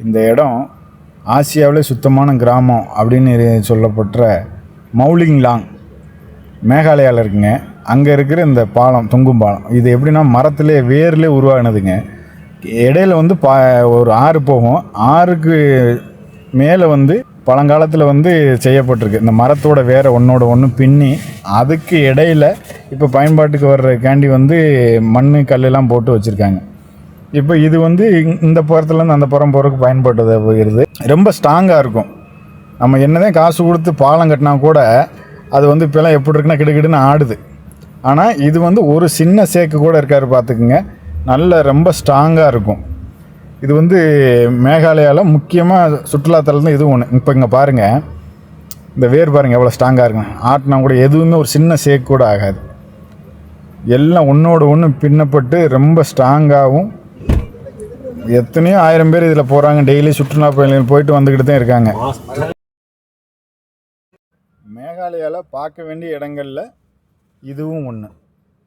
இந்த இடம் ஆசியாவிலே சுத்தமான கிராமம் அப்படின்னு சொல்லப்பட்ட மௌலிங் லாங் மேகாலயாவில் இருக்குங்க. அங்கே இருக்கிற இந்த பாலம், தொங்கும் பாலம், இது எப்படின்னா மரத்திலே வேர்லேயே உருவானதுங்க. இடையில வந்து ஒரு ஆறு போகும். ஆறுக்கு மேலே வந்து பழங்காலத்தில் வந்து செய்யப்பட்டிருக்கு. இந்த மரத்தோட வேற ஒன்றோட ஒன்று பின்னி அதுக்கு இடையில இப்போ பயன்பாட்டுக்கு வர்றதுக்காண்டி வந்து மண் கல்லெல்லாம் போட்டு வச்சுருக்காங்க. இப்போ இது வந்து இந்த புறத்துலேருந்து அந்த புறம் போகிறதுக்கு பயன்பட்டது போகிறது. ரொம்ப ஸ்ட்ராங்காக இருக்கும். நம்ம என்னதான் காசு கொடுத்து பாலம் கட்டினா கூட அது வந்து இப்போலாம் எப்படி இருக்குன்னா கிடுக்கிடுன்னு ஆடுது. ஆனால் இது வந்து ஒரு சின்ன சேக்கு கூட இருக்காரு பார்த்துக்குங்க. நல்ல ரொம்ப ஸ்ட்ராங்காக இருக்கும். இது வந்து மேகாலயாவில் முக்கியமாக சுற்றுலாத்தலத்தில் இது ஒன்று. இப்போ இங்கே பாருங்கள், இந்த வேர் பாருங்கள் எவ்வளோ ஸ்ட்ராங்காக இருக்கும். ஆட்டினா கூட எதுவுமே ஒரு சின்ன சேக்கு கூட ஆகாது. எல்லாம் ஒன்றோட ஒன்று பின்னப்பட்டு ரொம்ப ஸ்ட்ராங்காகவும், எத்தனையோ 1000 பேர் இதில் போகிறாங்க. டெய்லி சுற்றுலா பயணிகள் போயிட்டு வந்துக்கிட்டு தான் இருக்காங்க. மேகாலயாவில் பார்க்க வேண்டிய இடங்களில் இதுவும் ஒன்று.